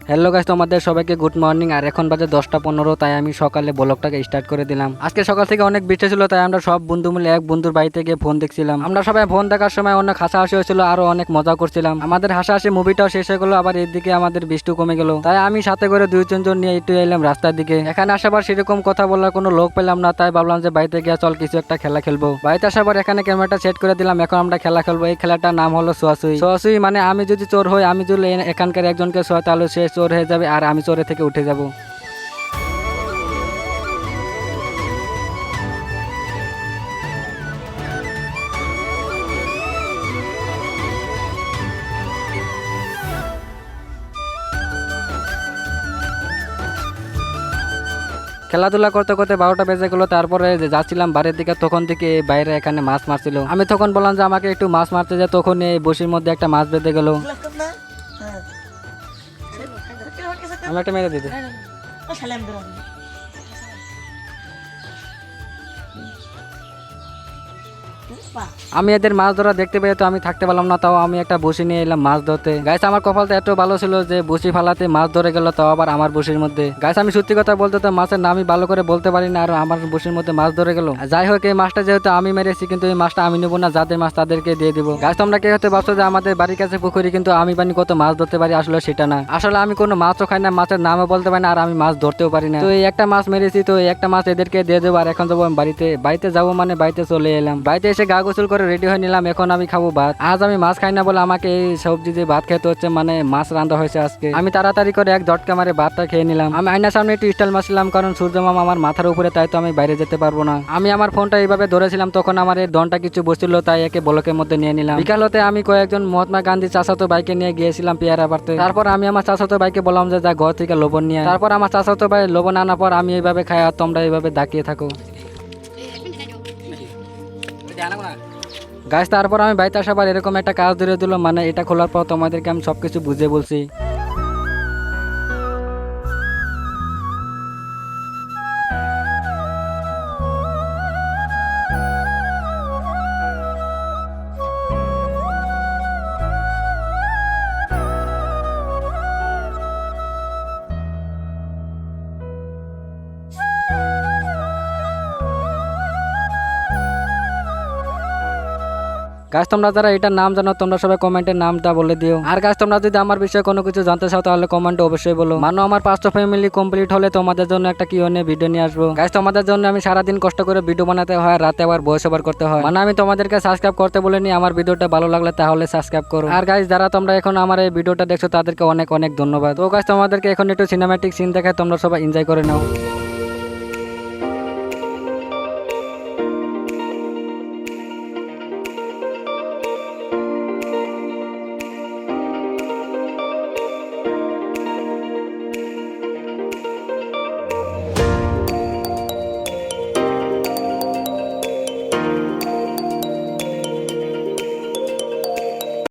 Hello guys, তোমাদের সবাইকে good morning. আর এখন বাজে 10টা 15, তাই আমি সকালে ব্লগটাকে স্টার্ট করে দিলাম। আজকে সকাল থেকে অনেক বৃষ্টি ছিল, তাই আমরা সব বন্ধু মিলে এক বন্ধুর বাড়িতে গিয়ে ফোন দেখছিলাম। আমরা সবাই ফোন দেখার সময় অনেক হাসাহাসি হয়েছিল, আরো অনেক মজা করছিলাম। আমাদের হাসাহাসি মুভিটাও শেষ হয়ে গেলো, আবার এদিকে আমাদের বৃষ্টি কমে গেল। তাই আমি সাথে করে 2-3 জন নিয়ে একটু এলাম রাস্তার দিকে। এখানে আসাবার সেরকম কথা বলার কোনো লোক পেলাম না, তাই ভাবলাম যে বাড়িতে গিয়ে চল কিছু একটা খেলা খেলবো। বাড়িতে আসাবার এখানে ক্যামেরাটা সেট করে দিলাম। এখন আমরা খেলা খেলবো। এই খেলাটার নাম হলো ছোঁয়াছুঁই। ছোঁয়াছুঁই মানে আমি যদি চোর হই, আমি যদি এখানকার একজনকে ছোঁয়া, তাহলে সে চোর হয়ে যাবে আর আমি চোরে থেকে উঠে যাব। খেলাধুলা করতে করতে 12টা বেজে গেলো। তারপরে যাচ্ছিলাম বাড়ির দিকে, তখন থেকে বাইরে এখানে মাছ মারছিল। আমি তখন বললাম যে আমাকে একটু মাছ মারতে যায়, তখন এই বসির মধ্যে একটা মাছ বেঁধে গেল। আমি একটা মেরে দিতে আমি এদের মাছ ধরা দেখতে পেয়ে তো আমি থাকতে পারলাম না, তাও আমি একটা বসি নিয়ে এলাম মাছ ধরতে। গাইস আমার কপালটা এত ভালো ছিল যে বসি ফালাতে মাছ ধরে গেল, তাও আবার আমার বসির মধ্যে। গাইস আমি সত্যি কথা বলতে তো মাছের নামই ভালো করে বলতে পারি না, আর আমার বসির মধ্যে মাছ ধরে গেল। যাই হোক, এই মাছটা যেহেতু আমি মেরেছি, কিন্তু এই মাছটা আমি নেবো না, যাদের মাছ তাদেরকে দিয়ে দিব। গাইস তোমরা কে হতে ভাবছো যে আমাদের বাড়ির কাছে পুকুরি, কিন্তু আমি বানি কত মাছ ধরতে পারি, আসলে সেটা না। আসলে আমি কোনো মাছও খাই না, মাছের নামও বলতে পারি না, আর আমি মাছ ধরতেও পারি না। তো এই একটা মাছ মেরেছি, তো এই একটা মাছ এদেরকে দিয়ে দেবো। আর এখন যাবো আমি বাড়িতে যাবো, মানে বাড়িতে চলে এলাম। বাড়িতে এসে গা গোসল করে রেডি হয়ে নিলাম। এখন আমি খাবো ভাত। আজ আমি মাছ খাই না বলে আমাকে এই সবজি দিয়ে ভাত খেতে হচ্ছে, মানে মাছ রান্না হয়েছে আজকে। আমি তাড়াতাড়ি করে এক ঝটকা মারে ভাতটা খেয়ে নিলাম। আমি আয়নার সামনে একটু স্টাইল মারছিলাম, কারণ সূর্য মামা আমার মাথার উপরে, তাই তো আমি বাইরে যেতে পারবো না। আমি আমার ফোনটা এইভাবে ধরেছিলাম, তখন আমার এই দনটা কিছু বসছিল, তাই একে ব্লকের মধ্যে নিয়ে নিলাম। বিকাল হতে আমি কয়েকজন মহাত্মা গান্ধী চাচাতো বাইকে নিয়ে গিয়েছিলাম পেয়ারা পাড়তে। তারপর আমি আমার চাচাতো বাইকে বললাম যে যা ঘর থেকে লবণ নিয়ে। তারপর আমার চাচাতো ভাই লবণ আনার পর আমি এইভাবে খাই, আর তোমরা এইভাবে দাঁড়িয়ে থাকো। গাছ তারপর আমি বাড়িতে আসাবার এরকম একটা কাজ ধরে দিল, মানে এটা খোলার পর তোমাদেরকে আমি সবকিছু বুঝে বলছি। গাছ তোমরা যারা এটার নাম জানো, তোমরা সবাই কমেন্টের নামটা বলে দিও। আর গাছ তোমরা যদি আমার বিষয়ে কোনো কিছু জানতে চাও, তাহলে কমেন্টে অবশ্যই বলো। মানো আমার 5টা ফ্যামিলি কমপ্লিট হলে তোমাদের জন্য একটা কিউএনএ ভিডিও নিয়ে আসবো। গাছ তোমাদের জন্য আমি সারাদিন কষ্ট করে ভিডিও বানাতে হয়, রাতে আবার ভয়েস ওভার করতে হয়। মানে আমি তোমাদেরকে সাবস্ক্রাইব করতে বলিনি, আমার ভিডিওটা ভালো লাগলে তাহলে সাবস্ক্রাইব করো। আর গাইস যারা তোমরা এখন আমার এই ভিডিওটা দেখছো, তাদেরকে অনেক অনেক ধন্যবাদ। তো গাছ তোমাদেরকে এখন একটু সিনেম্যাটিক সিন দেখায়, তোমরা সবাই এনজয় করে নাও।